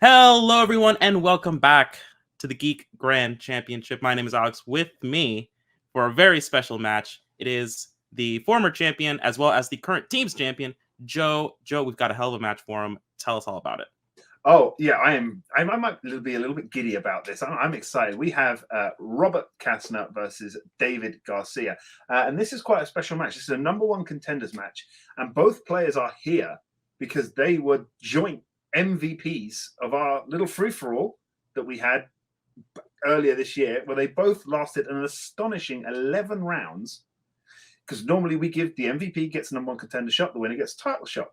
Hello, everyone, and welcome back to the Geek Grand Championship. My name is Alex. With me for a very special match, it is the former champion as well as the current team's champion, Joe. Joe, we've got a hell of a match for him. Tell us all about it. Oh yeah, I might be a little bit giddy about this. I'm excited. We have Robert Castner versus David Garcia, and this is quite a special match. This is a #1 contenders match, and both players are here because they were joint MVPs of our little free for all that we had earlier this year, where they both lasted an astonishing 11 rounds. Because normally we give the MVP gets #1 contender shot, the winner gets title shot,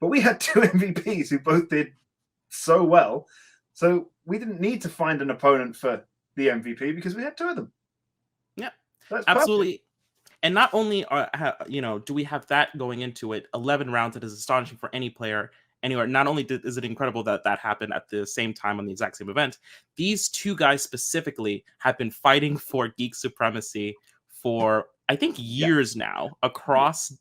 but we had two MVPs who both did so well, so we didn't need to find an opponent for the MVP because we had two of them. Yeah, that's absolutely. Perfect. And not only do we have that going into it, 11 rounds, that is astonishing for any player anywhere. Not only is it incredible that that happened at the same time on the exact same event, these two guys specifically have been fighting for geek supremacy for I think years now across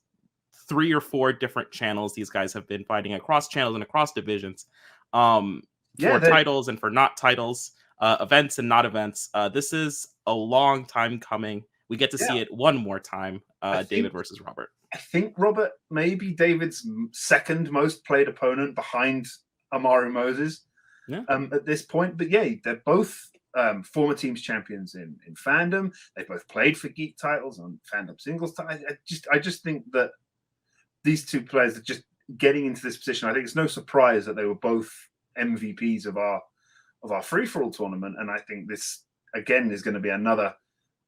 3 or 4 different channels. These guys have been fighting across channels and across divisions for titles and for not titles, events and not events. This is a long time coming. We get to see it one more time, David versus Robert. I think Robert may be David's second most played opponent behind Amaru Moses at this point. But yeah, they're both former teams champions in fandom. They both played for geek titles on fandom singles titles. I just think that these two players are just getting into this position. I think it's no surprise that they were both MVPs of our free-for-all tournament. And I think this, again, is going to be another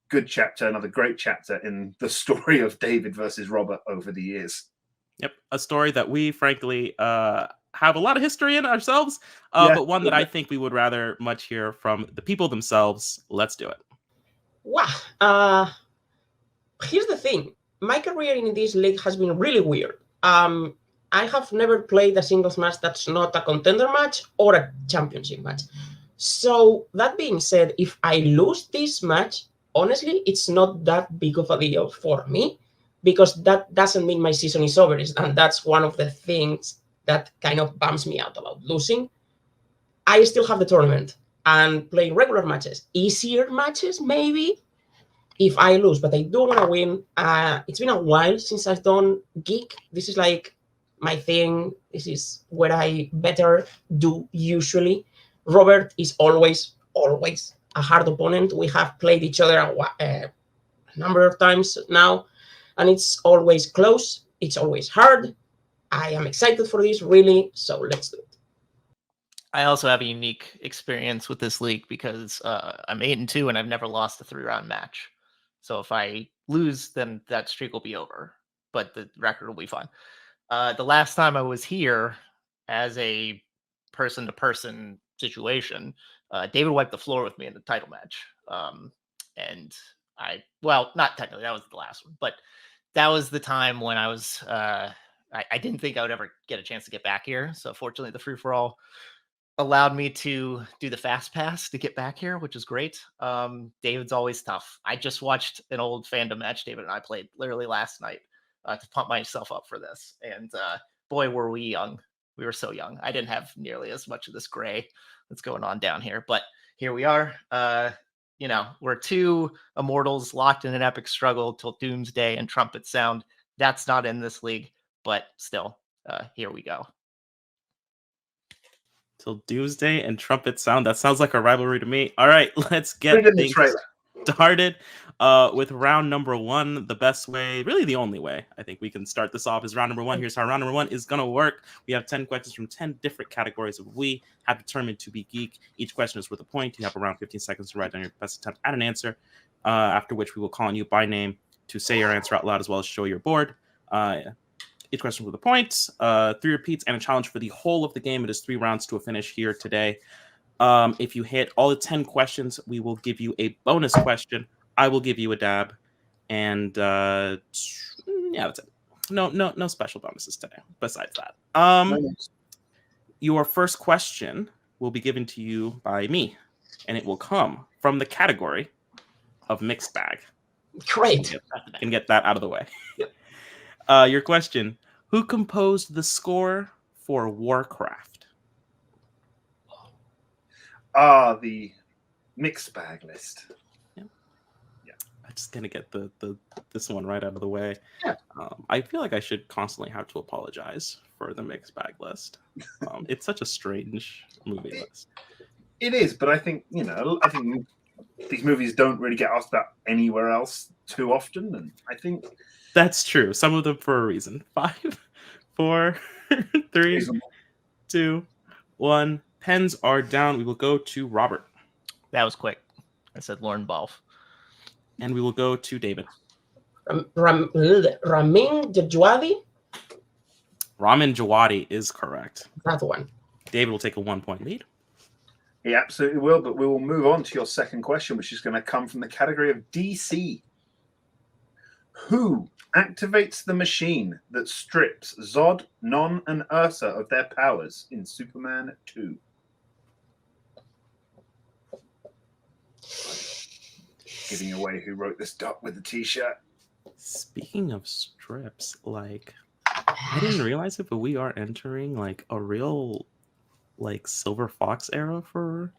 good chapter, another great chapter in the story of David versus Robert over the years. Yep, a story that we, frankly, have a lot of history in ourselves, but one that I think we would rather much hear from the people themselves. Let's do it. Wow. Here's the thing. My career in this league has been really weird. I have never played a singles match that's not a contender match or a championship match. So that being said, if I lose this match, honestly, it's not that big of a deal for me because that doesn't mean my season is over. And that's one of the things that kind of bums me out about losing. I still have the tournament and play regular matches, easier matches maybe, if I lose, but I do want to win. It's been a while since I've done geek. This is like my thing. This is where I better do usually. Robert is always a hard opponent. We have played each other a number of times now, and it's always close. It's always hard. I am excited for this, really, so let's do it. I also have a unique experience with this league because I'm 8-2 and I've never lost a 3-round match. So if I lose, then that streak will be over, but the record will be fine. The last time I was here as a person-to-person situation, David wiped the floor with me in the title match. And well, not technically, that was the last one, but that was the time when I was, I didn't think I would ever get a chance to get back here. So fortunately, the free-for-all allowed me to do the fast pass to get back here, which is great. David's always tough. I just watched an old fandom match David and I played literally last night to pump myself up for this. And boy, were we young. We were so young. I didn't have nearly as much of this gray that's going on down here, but here we are. We're two immortals locked in an epic struggle till doomsday and trumpet sound. That's not in this league, but still, here we go. Till doomsday and trumpet sound. That sounds like a rivalry to me. All right, let's get things started with round number 1. The best way, really the only way I think we can start this off is round number 1. Here's how round number 1 is going to work. We have 10 questions from 10 different categories of we have determined to be geek. Each question is worth a point. You have around 15 seconds to write down your best attempt at an answer, after which we will call on you by name to say your answer out loud as well as show your board. Each question with a point, 3 repeats, and a challenge for the whole of the game. It is 3 rounds to a finish here today. If you hit all the 10 questions, we will give you a bonus question. I will give you a dab, and yeah, that's it. No special bonuses today. Besides that, your first question will be given to you by me, and it will come from the category of mixed bag. Great. Can get that out of the way. Yep. Your question: who composed the score for Warcraft? are the mixed bag list. I'm just gonna get this one right out of the way. Yeah. I feel like I should constantly have to apologize for the mixed bag list. It's such a strange movie list. It is, but I think these movies don't really get asked about anywhere else too often, and I think that's true. Some of them for a reason. 5, 4, 3, 2, 1. Pens are down. We will go to Robert. That was quick. I said Lauren Balfe. And we will go to David. Ramin Djawadi? Ramin Djawadi is correct. That one. David will take a 1-point lead. He absolutely will, but we will move on to your second question, which is going to come from the category of DC. Who activates the machine that strips Zod, Non, and Ursa of their powers in Superman 2? Giving away who wrote this doc with the t-shirt. Speaking of strips, like, I didn't realize it, but we are entering like a real like Silver Fox era for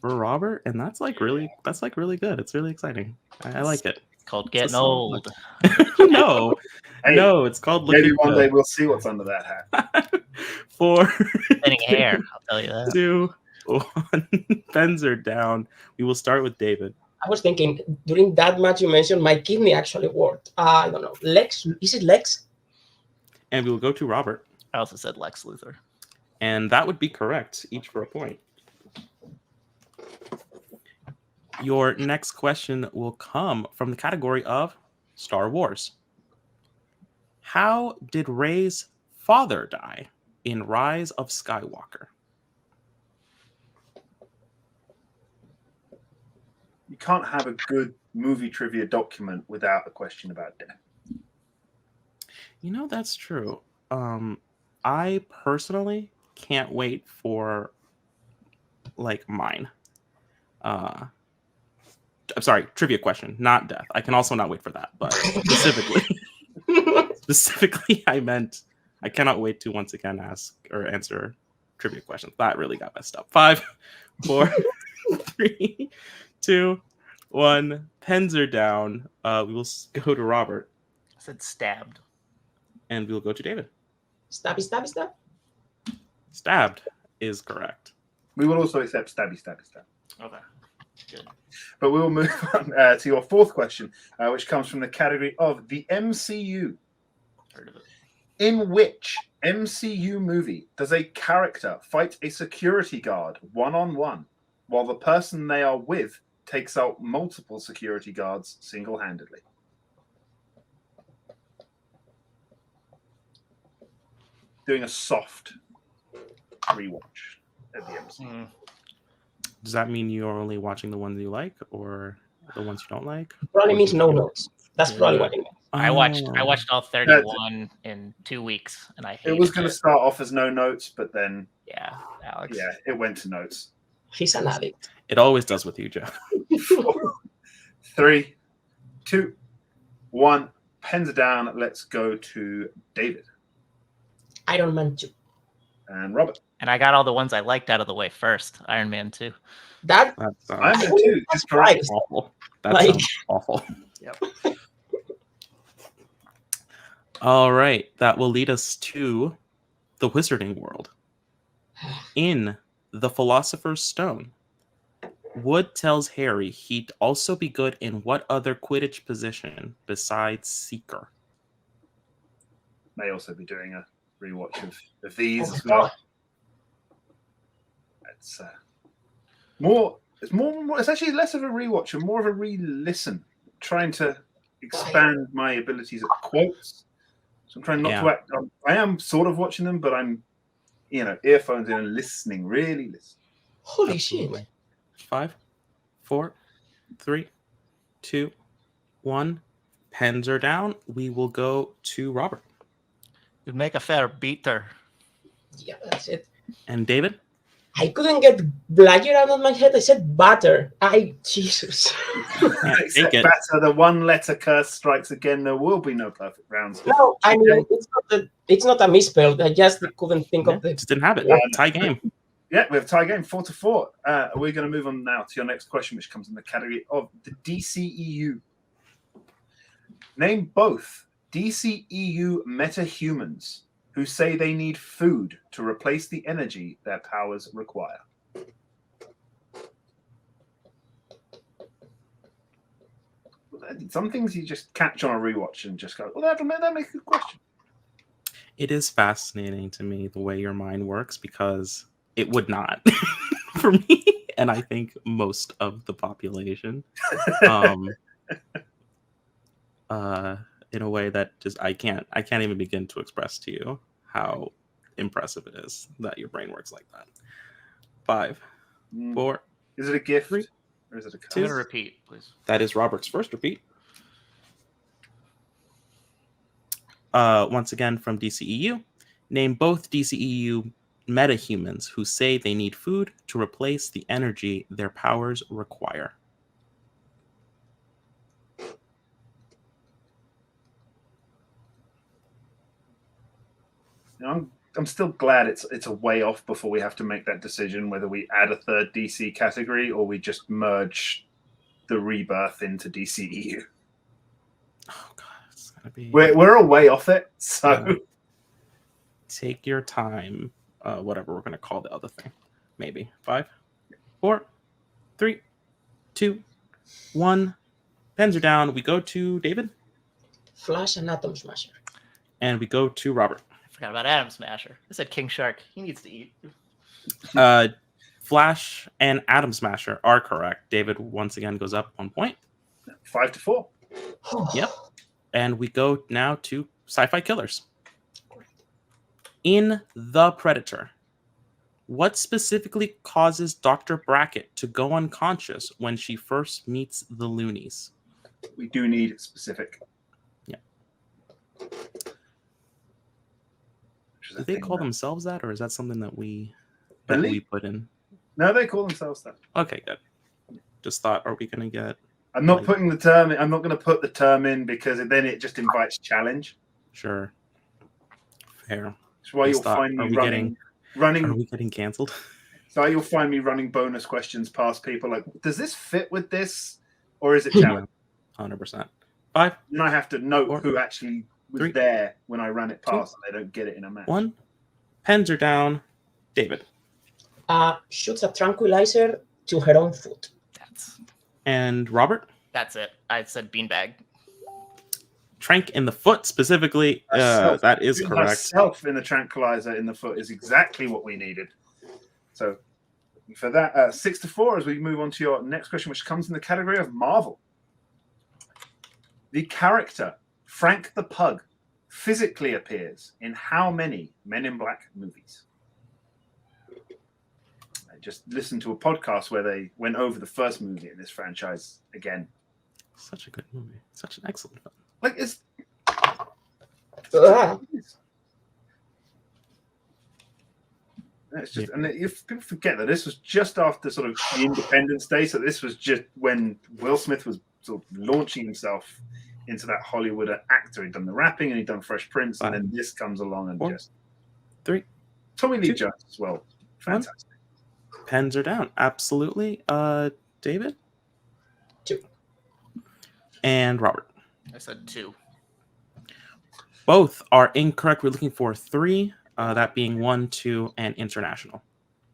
Robert, and that's like really good. It's really exciting. I like it. It's called getting old. No, it's called looking maybe one good. day we'll see what's under that hat. 4, thinning hair, I'll tell you that. 2, 1. Pens are down. We will start with David. I was thinking during that match you mentioned, my kidney actually worked. I don't know. Lex? Is it Lex? And we will go to Robert. I also said Lex Luthor. And that would be correct, each for a point. Your next question will come from the category of Star Wars. How did Rey's father die in Rise of Skywalker? You can't have a good movie trivia document without a question about death. You know, that's true. I personally can't wait for like mine. I'm sorry, trivia question, not death. I can also not wait for that, but specifically I meant I cannot wait to once again ask or answer trivia questions. That really got messed up. 5, 4, 3, 2, 1. Pens are down. We will go to Robert. I said stabbed. And we will go to David. Stabby, stabby, stab. Stabbed is correct. We will also accept stabby, stabby, stab. Okay. Good. But we will move on to your fourth question, which comes from the category of the MCU. Heard of it. In which MCU movie does a character fight a security guard one-on-one while the person they are with takes out multiple security guards single-handedly? Doing a soft rewatch at the MCU. Does that mean you're only watching the ones you like or the ones you don't like? Probably means no notes. That's probably what it means. I watched all 31 in 2 weeks, and I hated it was going to start off as no notes, but then Alex. Yeah, it went to notes. He's an addict. It always does with you, Joe. 3, 2, 1. Pens are down. Let's go to David. Iron Man 2. And Robert. And I got all the ones I liked out of the way first. Iron Man 2. That Iron Man 2 is correct. Awful. That sounds awful. Yep. All right. That will lead us to the Wizarding World. In The Philosopher's Stone, Wood tells Harry he'd also be good in what other Quidditch position besides Seeker? May also be doing a rewatch of these as well. It's more. It's actually less of a rewatch and more of a re-listen. Trying to expand my abilities at quotes. So I'm trying not to act. I am sort of watching them, but I'm, earphones in and listening. Really listening. Holy shit! 5, 4, 3, 2, 1. Pens are down. We will go to Robert. You'd make a fair beater. Yeah, that's it. And David? I couldn't get Blagger out of my head. I said butter. Jesus. Except batter, the one-letter curse strikes again. There will be no perfect rounds. No, I mean it's not a misspell. I just couldn't think of the. Just didn't have it. Tie game. Yeah, we have a tie game, 4-4. We're going to move on now to your next question, which comes in the category of the DCEU. Name both DCEU metahumans who say they need food to replace the energy their powers require. Some things you just catch on a rewatch and just go, well, that makes a good question. It is fascinating to me the way your mind works, because it would not for me, and I think most of the population, in a way that just I can't even begin to express to you how impressive it is that your brain works like that. 5, 4. Is it a gift? 3, or is it a I'm going to repeat, please. That is Robert's first repeat. Once again from DCEU. Name both DCEU metahumans who say they need food to replace the energy their powers require. I'm still glad it's a way off before we have to make that decision whether we add a third DC category or we just merge the rebirth into DCEU. Oh god, it's gonna be. We're a way off it, so take your time. Whatever we're gonna call the other thing, maybe 5, 4, 3, 2, 1. Pens are down. We go to David. Flash and Atom Smasher. And we go to Robert. Forgot about Atom Smasher. I said King Shark. He needs to eat. Flash and Atom Smasher are correct. David once again goes up 1 point. 5-4. Yep. And we go now to Sci-Fi Killers. In The Predator, what specifically causes Dr. Brackett to go unconscious when she first meets the Loonies? We do need specific. Yeah. Do they call themselves that, or is that something that we put in? No, they call themselves that. Okay, good. Just thought, are we going to get... I'm not putting the term in. I'm not going to put the term in because then it just invites challenge. Sure. Fair. That's why you'll find me running. Are we getting cancelled? So you'll find me running bonus questions past people like, does this fit with this, or is it challenge? 100%. 5. And I have to note 4, who actually was 3, there when I ran it past, 2, and they don't get it in a match. 1. Pens are down. David. Shoots a tranquilizer to her own foot. And Robert? That's it. I said beanbag. Trank in the foot specifically. That is correct. Herself in the tranquilizer in the foot is exactly what we needed. So for that, 6-4 as we move on to your next question, which comes in the category of Marvel. The character Frank the Pug physically appears in how many Men in Black movies? I just listened to a podcast where they went over the first movie in this franchise again. Such a good movie. Such an excellent film. Like it's just, and if people forget that this was just after sort of the Independence Day, so this was just when Will Smith was sort of launching himself into that Hollywood actor. He'd done the rapping and he'd done Fresh Prince, and then this comes along and 4, just 3, Tommy Lee 2, Jones as well. Fantastic. 1. Pens are down. Absolutely. David? 2. And Robert? I said 2. Both are incorrect. We're looking for 3, that being 1, 2, and international.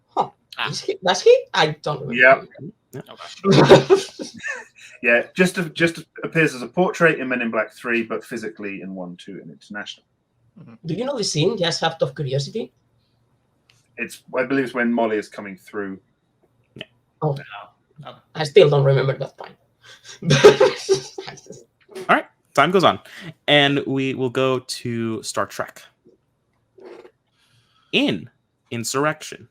Huh. That's he? I don't remember. Yeah. Okay. Yeah, just appears as a portrait in Men in Black 3, but physically in 1, 2, and international. Do you know the scene? Just out of curiosity. I believe it's when Molly is coming through. Yeah. Oh. I still don't remember that part. All right. Time goes on. And we will go to Star Trek. In Insurrection,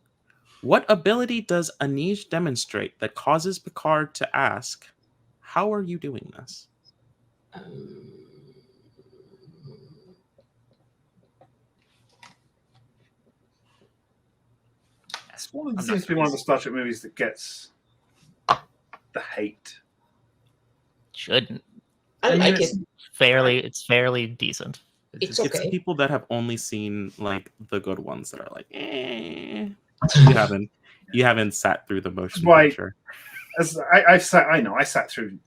what ability does Anej demonstrate that causes Picard to ask, how are you doing this? It seems to be one of the Star Trek movies that gets the hate. Shouldn't. I like it. It's fairly decent. It's okay. It's people that have only seen like the good ones that are like, eh. You haven't sat through the motion Why- picture. As I sat through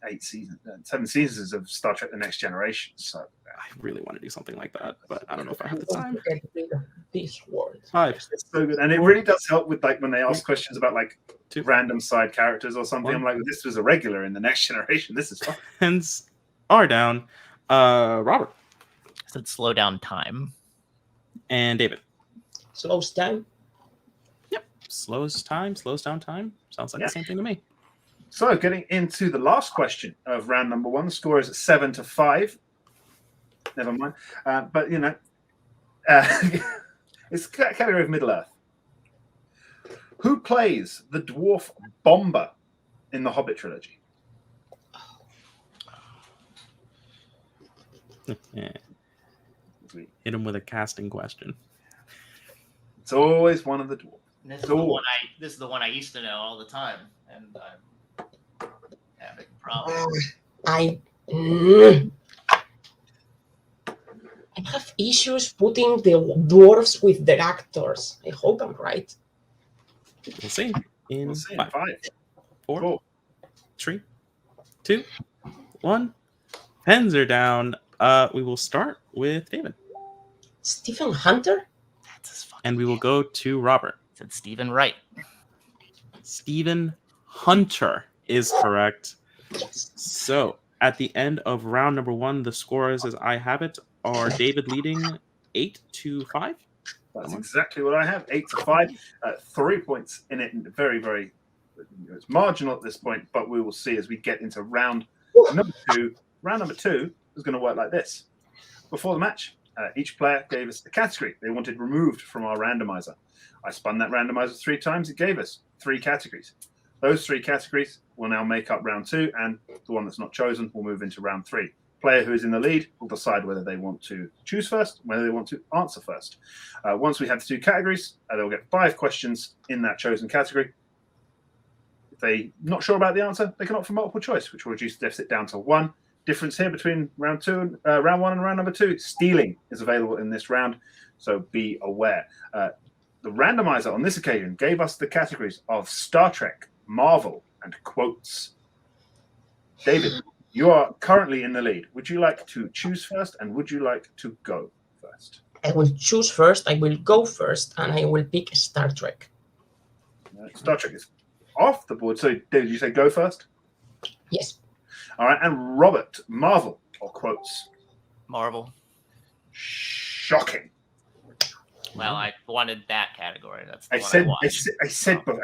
7 seasons of Star Trek: The Next Generation. So I really want to do something like that, but I don't know if I have the time. Get rid of this word. 5. it's so good, and it really does help with like when they ask questions about like 2. random side characters or something. 1. I'm like, this was a regular in The Next Generation. This is fun. Hands are down. Robert I said slow down time. and David. Slows down. Slows down time. Sounds like Yeah. the same thing to me. So, getting into the last question of round number 1, the score is 7-5. Never mind. But, it's category of Middle Earth. Who plays the dwarf Bomber in the Hobbit trilogy? Yeah. Hit him with a casting question. It's always one of the dwarves. This is the one I used to know all the time, and I'm having problems. I have issues putting the dwarves with the actors. I hope I'm right. We'll see. In We'll see in 5, 5, 4, 4. 3, 2, 1. Pens are down. We will start with David, Stephen Hunter? That's his fucking and we will go to Robert. said Stephen Wright. Stephen Hunter is correct. Yes. So at the end of round number 1, the scores as I have it are David leading 8-5. That's exactly what I have. 8-5. 3 points in it. Very, very. It's marginal at this point, but we will see as we get into round number 2. Round number 2 is going to work like this. Before the match, each player gave us a category they wanted removed from our randomizer. I spun that randomizer 3 times. It gave us 3 categories. Those 3 categories will now make up round 2, and the one that's not chosen will move into round 3. Player who is in the lead will decide whether they want to choose first, whether they want to answer first. Once we have the 2 categories, they'll get 5 questions in that chosen category. If they're not sure about the answer, they can opt for multiple choice, which will reduce the deficit down to 1. Difference here between round 1 and round number 2. Stealing is available in this round, so be aware. The randomizer on this occasion gave us the categories of Star Trek, Marvel, and quotes. David, you are currently in the lead. Would you like to choose first, and would you like to go first? I will choose first, I will go first, and I will pick Star Trek. Star Trek is off the board. So, David, you say go first? Yes. All right. And Robert, Marvel or quotes? Marvel. Shocking. Well, I wanted that category. That's the I one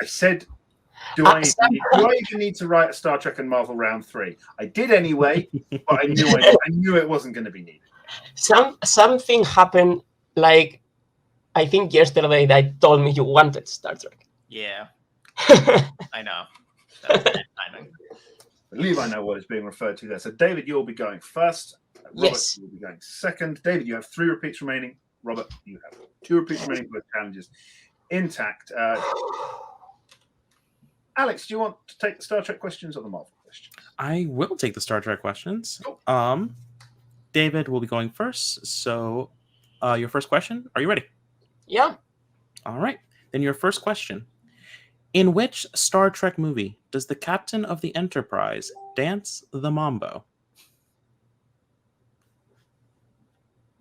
said, do I even need to write a Star Trek and Marvel round 3? I did anyway, but I knew it wasn't going to be needed. Something happened, like, I think yesterday that told me you wanted Star Trek. Yeah, I know. That was bad timing. I believe I know what is being referred to there. So, David, you'll be going first. Robert, Yes. you'll be going second. David, you have 3 repeats remaining. Robert, you have 2 repeats remaining for the challenges intact. Alex, do you want to take the Star Trek questions or the Marvel questions? I will take the Star Trek questions. David will be going first. So your first question, are you ready? Yeah. All right. Then your first question. In which Star Trek movie does the captain of the Enterprise dance the mambo?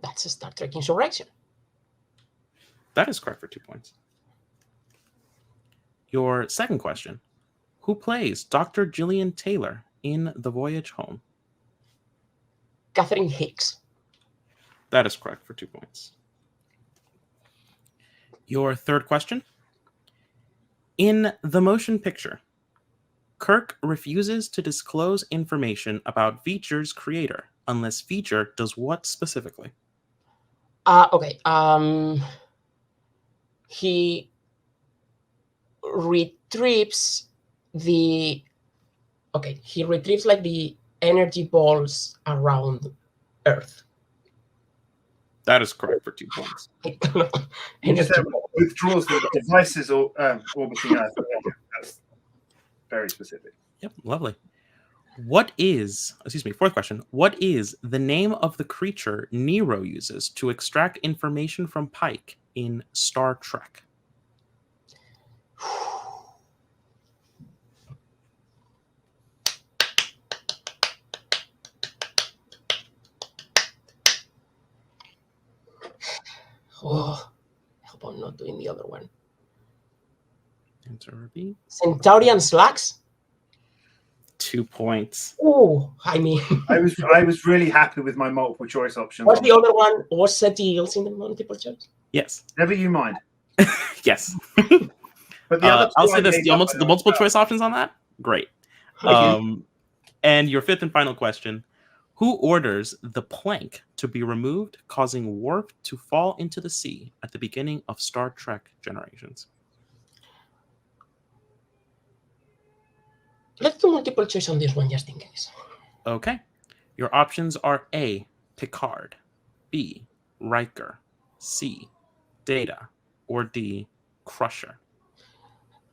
That's a Star Trek Insurrection. That is correct for 2 points. Your second question. Who plays Dr. Gillian Taylor in The Voyage Home? Catherine Hicks. That is correct for 2 points. Your third question. In the motion picture, Kirk refuses to disclose information about Feature's creator unless Feature does what specifically? Okay. He retrieves like the energy balls around Earth. That is correct for 2 points. You said withdraws the devices or orbiting Earth. That's very specific. Yep, lovely. Fourth question. What is the name of the creature Nero uses to extract information from Pike in Star Trek? Oh, I hope I'm not doing the other one. Answer B. Centaurian Slacks? 2 points. Oh, I mean, I was really happy with my multiple choice options. what's the other one? Was set eels in the multiple choice? Yes. Never you mind. Yes. But the other I'll say this: the multiple choice options on that, great. And your fifth and final question: who orders the plank to be removed, causing Worf to fall into the sea at the beginning of Star Trek Generations? Let's do multiple choice on this one just in case. Okay. Your options are A, Picard, B, Riker, C, Data, or D, Crusher.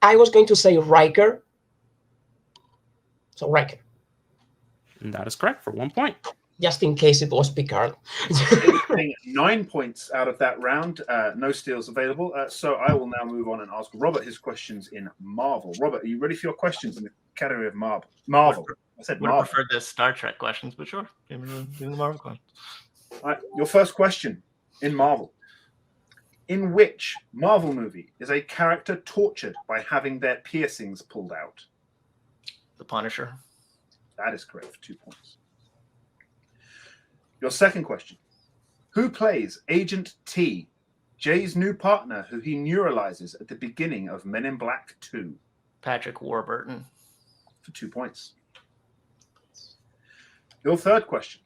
I was going to say Riker. So Riker. And that is correct for 1 point. Just in case it was Picard. 9 points out of that round. No steals available. So I will now move on and ask Robert his questions in Marvel. Robert, are you ready for your questions in the category of Marvel? I said Would Marvel. have preferred the Star Trek questions, but sure. Give me the Marvel questions. All right, your first question in Marvel. In which Marvel movie is a character tortured by having their piercings pulled out? The Punisher. That is correct for 2 points. Your second question. Who plays Agent T, Jay's new partner who he neuralizes at the beginning of Men in Black 2? Patrick Warburton. For 2 points. Your third question.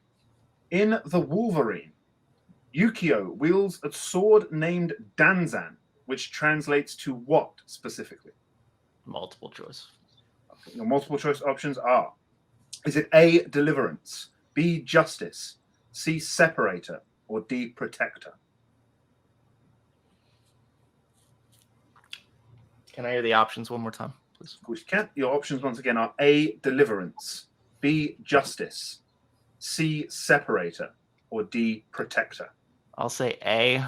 In The Wolverine, Yukio wields a sword named Danzan, which translates to what specifically? Multiple choice. Your multiple choice options are: is it A, Deliverance, B, Justice, C, Separator, or D, Protector? Can I hear the options one more time, please? Of course you can. Your options once again are A, Deliverance, B, Justice, C, Separator, or D, Protector. I'll say A.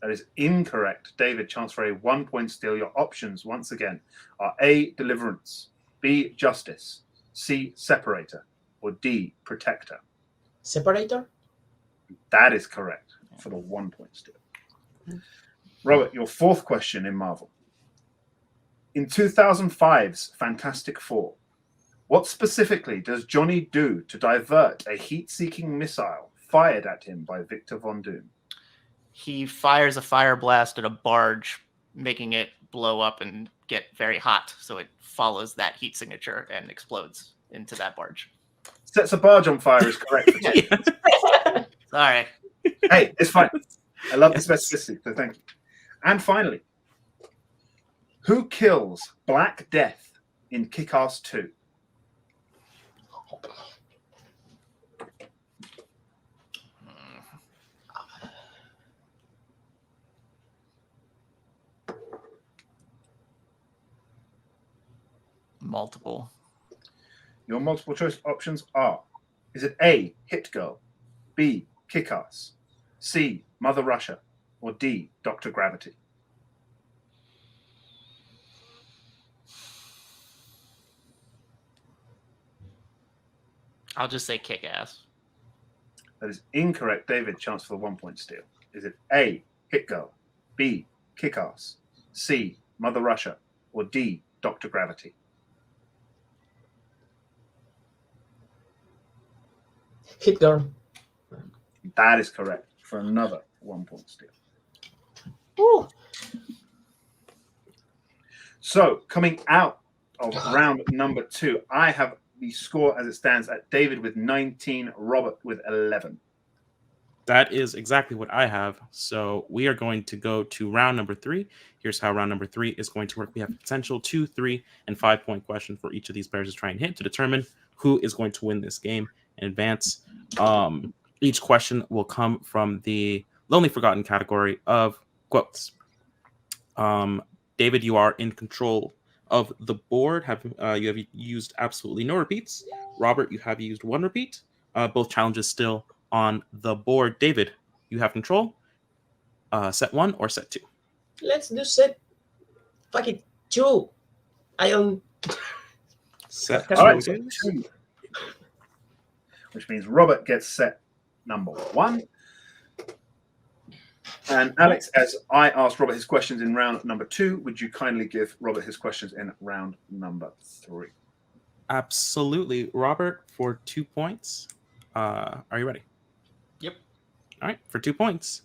That is incorrect. David, chance for a 1 point steal. Your options once again are A, Deliverance, B, Justice, C, Separator, or D, Protector. Separator? That is correct for the 1 point steal. Robert, your fourth question in Marvel. In 2005's Fantastic Four, what specifically does Johnny do to divert a heat-seeking missile fired at him by Victor Von Doom? He fires a fire blast at a barge, making it blow up and get very hot. So it follows that heat signature and explodes into that barge. Sets a barge on fire is correct. Sorry. Hey, it's fine. I love the specificity, so thank you. And finally, who kills Black Death in Kick-Ass 2? Multiple. Your multiple choice options are: is it A, Hit Girl, B, Kick-Ass, C, Mother Russia, or D, Dr. Gravity? I'll just say Kick-Ass. That is incorrect. David, chance for the 1 point steal. Is it A, Hit Girl, B, Kick-Ass, C, Mother Russia, or D, Dr. Gravity? Hit Girl. That is correct for another 1 point steal. Ooh. So, coming out of round number 2, I have the score as it stands at David with 19, Robert with 11. That is exactly what I have. So we are going to go to round number 3. Here's how round number 3 is going to work. We have a potential 2, 3, and 5 point question for each of these players to try and hit to determine who is going to win this game in advance. Each question will come from the Lonely Forgotten category of quotes. David, you are in control of the board. You have used absolutely no repeats. Robert, you have used 1 repeat. Both challenges still on the board. David, you have control. Set 1 or set 2? Let's do set Fuck it, 2. I don't. Set All right, two so it is. 2. Which means Robert gets set number 1. And Alex, as I asked Robert his questions in round number 2, would you kindly give Robert his questions in round number 3? Absolutely. Robert, for 2 points. Are you ready? Yep. All right, for 2 points.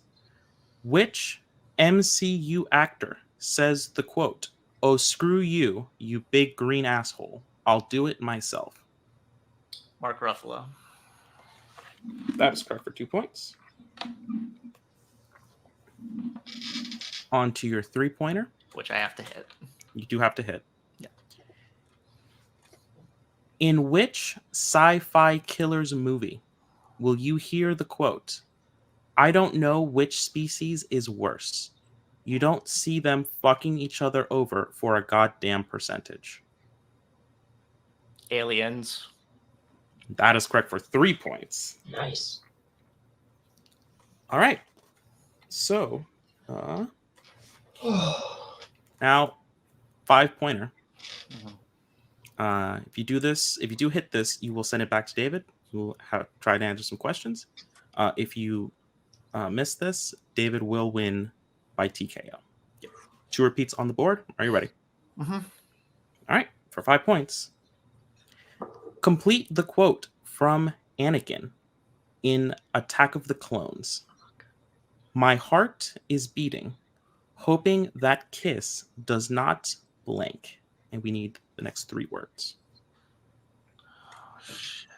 Which MCU actor says the quote, "Oh, screw you, you big green asshole. I'll do it myself"? Mark Ruffalo. That is correct for 2 points. On to your 3-pointer. Which I have to hit. You do have to hit. Yeah. In which sci-fi killer's movie will you hear the quote, "I don't know which species is worse. You don't see them fucking each other over for a goddamn percentage"? Aliens. That is correct for 3 points. Nice. All right. So, now 5-pointer. If you do hit this, you will send it back to David, who will try to answer some questions. If you miss this, David will win by TKO. 2 repeats on the board. Are you ready? Mm-hmm. All right. For 5 points. Complete the quote from Anakin in Attack of the Clones. "My heart is beating, hoping that kiss does not blank." And we need the next 3 words. Oh, shit.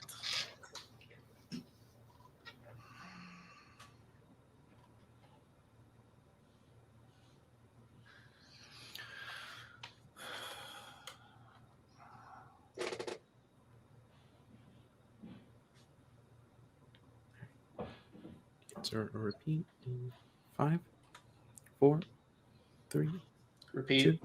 Answer or repeat in 5, 4, 3, Repeat. 2.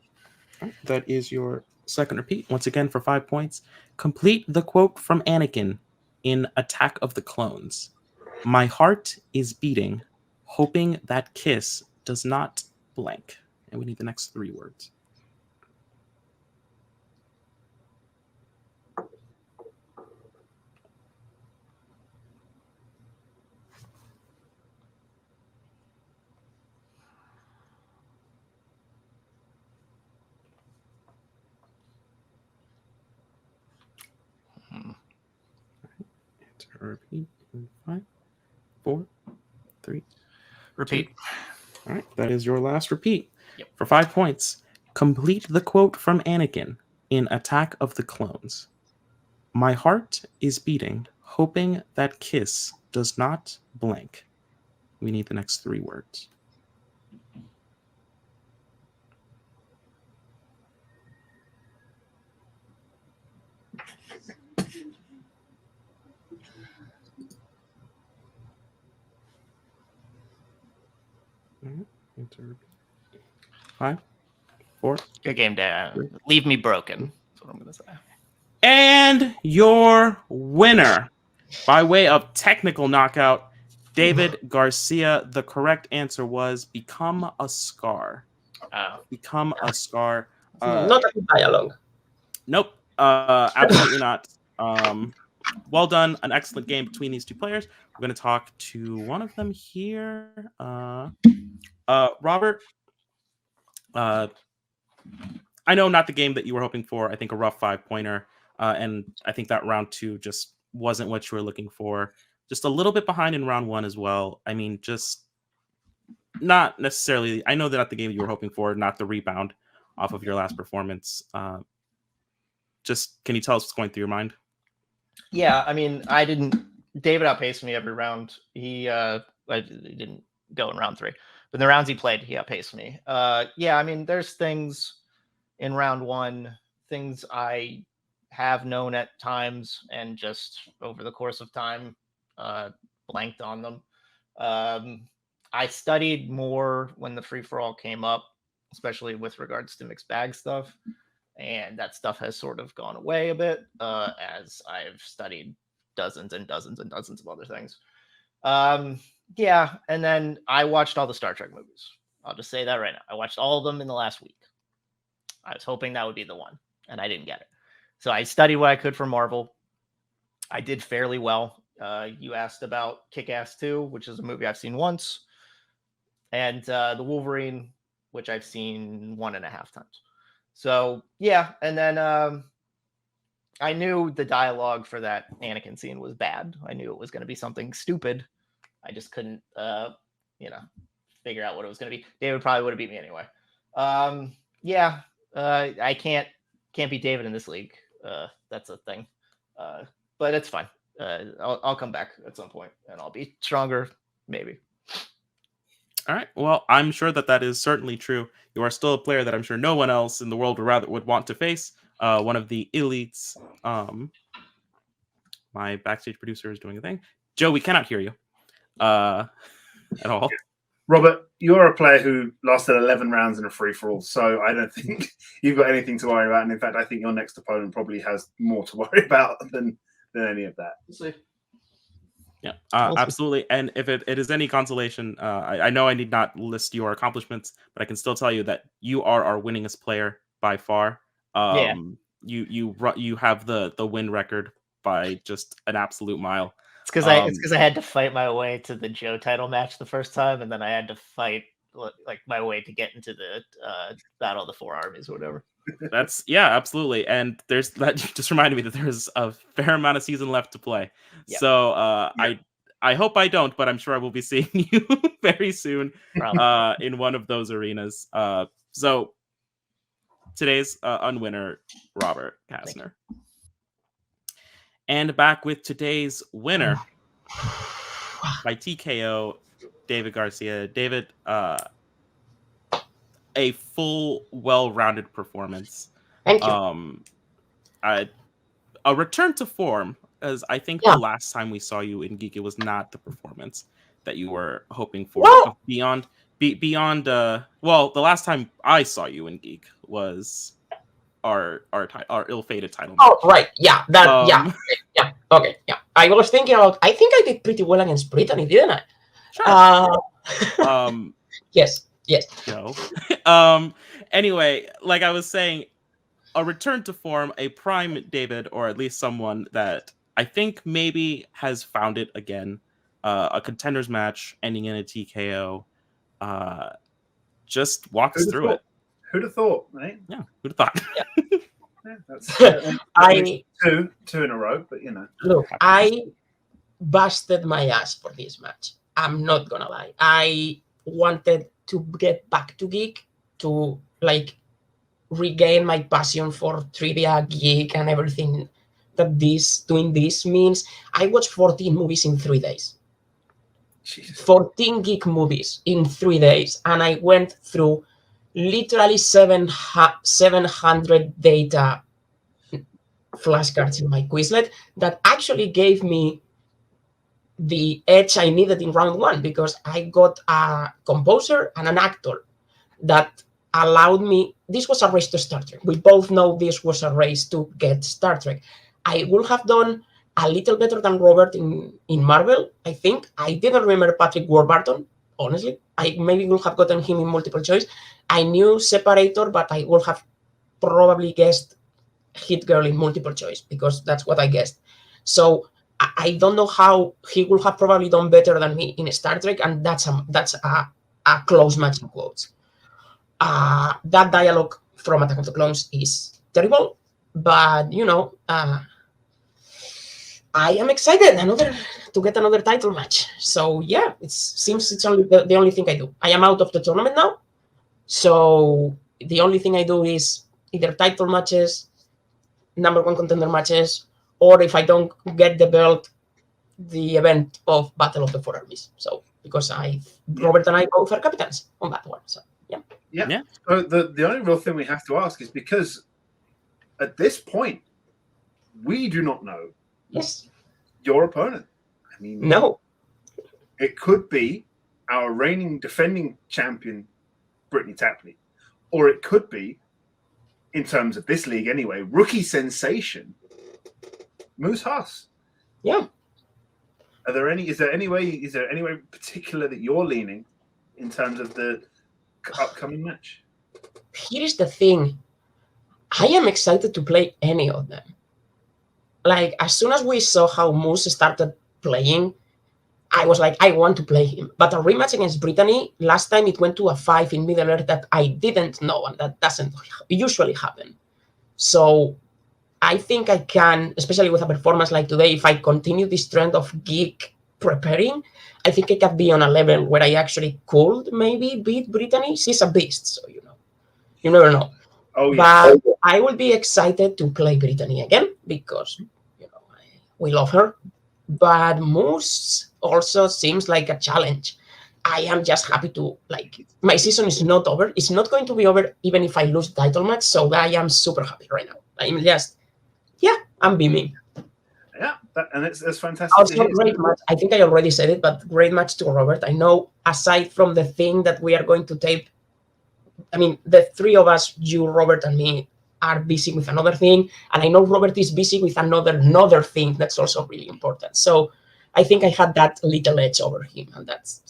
All right, that is your second repeat. Once again, for 5 points. Complete the quote from Anakin in Attack of the Clones. "My heart is beating, hoping that kiss does not blank." And we need the next 3 words. Answer or repeat in 5, 4, 3. Repeat. 2. All right, that is your last repeat. Yep. For 5 points. Complete the quote from Anakin in Attack of the Clones. "My heart is beating, hoping that kiss does not blank." We need the next 3 words. Answer. 5, 4. Good game, Dad. Leave me broken. That's what I'm going to say. And your winner, by way of technical knockout, David Garcia. The correct answer was "Become a Scar." Become a Scar. Not a dialogue. Nope. Absolutely not. Well done. An excellent game between these 2 players. We're going to talk to one of them here. Robert. I know not the game that you were hoping for. I think a rough 5-pointer. And I think that round 2 just wasn't what you were looking for. Just a little bit behind in round 1 as well. I mean, just not necessarily. I know that not the game you were hoping for, not the rebound off of your last performance. Just can you tell us what's going through your mind? Yeah, I mean, David outpaced me every round. He didn't go in round 3, but the rounds he played, he outpaced me. Yeah, I mean, there's things in round 1, things I have known at times and just over the course of time blanked on them. I studied more when the free-for-all came up, especially with regards to mixed bag stuff. And that stuff has sort of gone away a bit as I've studied dozens and dozens and dozens of other things. Yeah, and then I watched all the Star Trek movies. I'll just say that right now. I watched all of them in the last week. I was hoping that would be the one, and I didn't get it. So I studied what I could for Marvel. I did fairly well. You asked about Kick-Ass 2, which is a movie I've seen once, and the Wolverine, which I've seen 1.5 times. So yeah, and then I knew the dialogue for that Anakin scene was bad. I knew it was going to be something stupid. I just couldn't, figure out what it was going to be. David probably would have beat me anyway. I can't beat David in this league. That's a thing. But it's fine. I'll come back at some point and I'll be stronger, maybe. All right. Well, I'm sure that is certainly true. You are still a player that I'm sure no one else in the world would want to face. One of the elites. My backstage producer is doing a thing. Joe, we cannot hear you at all. Robert, you're a player who lasted 11 rounds in a free-for-all, so I don't think you've got anything to worry about. And in fact, I think your next opponent probably has more to worry about than any of that. We'll see. Yeah, absolutely. And if it is any consolation, I know I need not list your accomplishments, but I can still tell you that you are our winningest player by far. You have the win record by just an absolute mile. It's because I had to fight my way to the Joe title match the first time, and then I had to fight like my way to get into the Battle of the Four Armies or whatever. That's absolutely. And there's that just reminded me that there's a fair amount of season left to play. Yep. So I hope I don't, but I'm sure I will be seeing you very soon in one of those arenas. So today's unwinner, Robert Castner. And back with today's winner by TKO, David Garcia. David, a full, well-rounded performance. Thank you. A return to form, as I think the last time we saw you in Geek, it was not the performance that you were hoping for. Well, Beyond, the last time I saw you in Geek was our ill-fated title match. Oh, right. Yeah. Okay. Yeah. I was thinking about. I think I did pretty well against Brittany, didn't I? Sure. Yes. No. Anyway, like I was saying, a return to form, a prime David, or at least someone that I think maybe has found it again. A contenders match ending in a TKO. Just walk us through it. Who'd have thought, right? Yeah, who'd have thought? Yeah, that's two in a row, but you know. Look, I busted my ass for this match. I'm not gonna lie. I wanted to get back to Geek to regain my passion for trivia, Geek, and everything that doing this means. I watched 14 movies in 3 days. Jesus. 14 Geek movies in 3 days, and I went through literally 700 data flashcards in my Quizlet that actually gave me the edge I needed in round 1, because I got a composer and an actor that allowed me. This was a race to Star Trek. We both know this was a race to get Star Trek. I would have done a little better than Robert in Marvel, I think. I didn't remember Patrick Warburton, honestly. I maybe would have gotten him in multiple choice. I knew Separator, but I would have probably guessed Hit Girl in multiple choice, because that's what I guessed. So I don't know how he would have probably done better than me in Star Trek, and that's a close match in quotes. That dialogue from Attack of the Clones is terrible, but I am excited to get another title match. So yeah, it seems it's only the only thing I do. I am out of the tournament now, so the only thing I do is either title matches, number 1 contender matches, or if I don't get the belt, the event of Battle of the Four Armies. So because Robert and I both are captains on that one. So yeah. So the only real thing we have to ask is, because at this point we do not know your opponent. I mean, no, it could be our reigning defending champion Brittany Tapley, or it could be, in terms of this league anyway, rookie sensation Moose Haas. Yeah. Is there any way particular that you're leaning in terms of the upcoming match? Here's the thing. I am excited to play any of them. Like, as soon as we saw how Moose started playing, I was like, I want to play him. But a rematch against Brittany, last time it went to a 5 in Middle Earth that I didn't know, and that doesn't usually happen. So I think I can, especially with a performance like today, if I continue this trend of geek preparing, I think I can be on a level where I actually could maybe beat Brittany. She's a beast, so you never know. Oh, yeah. But I will be excited to play Brittany again because we love her. But Moose also seems like a challenge. I am just happy to, like, my season is not over. It's not going to be over even if I lose the title match. So I am super happy right now. I'm just, I'm beaming. Yeah, and it's fantastic. Also, great match. I think I already said it, but great match to Robert. I know, aside from the thing that we are going to tape, I mean, the three of us, you, Robert, and me, are busy with another thing. And I know Robert is busy with another thing that's also really important. So I think I had that little edge over him. And that's,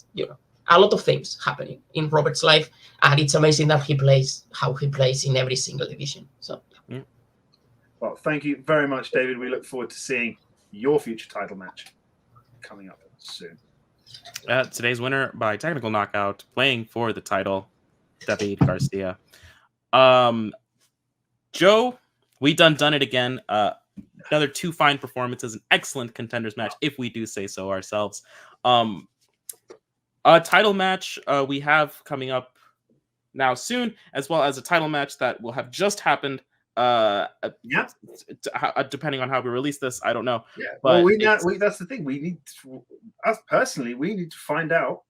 a lot of things happening in Robert's life. And it's amazing that how he plays in every single division. So, yeah. Well, thank you very much, David. We look forward to seeing your future title match coming up soon. Today's winner by technical knockout, playing for the title, David Garcia. Joe, we done it again. Another 2 fine performances, an excellent contenders match, if we do say so ourselves. A title match we have coming up now soon, as well as a title match that will have just happened. Depending on how we release this, I don't know. Yeah, but that's the thing. We need us personally. We need to find out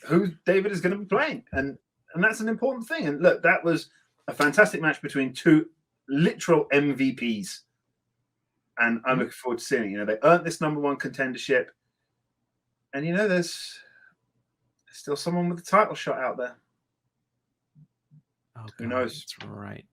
who David is going to be playing, and that's an important thing. And look, that was a fantastic match between 2 literal MVPs, and I'm looking forward to seeing it. They earned this #1 contendership, and there's still someone with a title shot out there. Oh, who knows? That's right.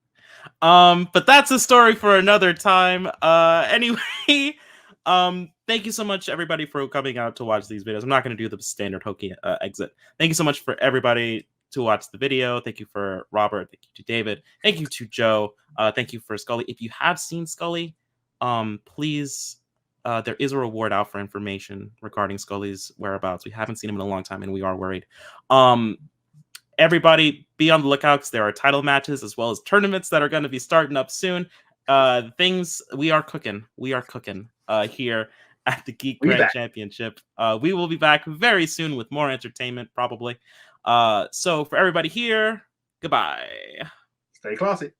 But that's a story for another time. Anyway, thank you so much, everybody, for coming out to watch these videos. I'm not going to do the standard hokey exit. Thank you so much for everybody to watch the video. Thank you for Robert. Thank you to David. Thank you to Joe. Thank you for Scully. If you have seen Scully, please, there is a reward out for information regarding Scully's whereabouts. We haven't seen him in a long time, and we are worried. Everybody, be on the lookout because there are title matches as well as tournaments that are going to be starting up soon. Things we are cooking. We are cooking here at the Geek Grand Championship. We will be back very soon with more entertainment, probably. So for everybody here, goodbye. Stay classy.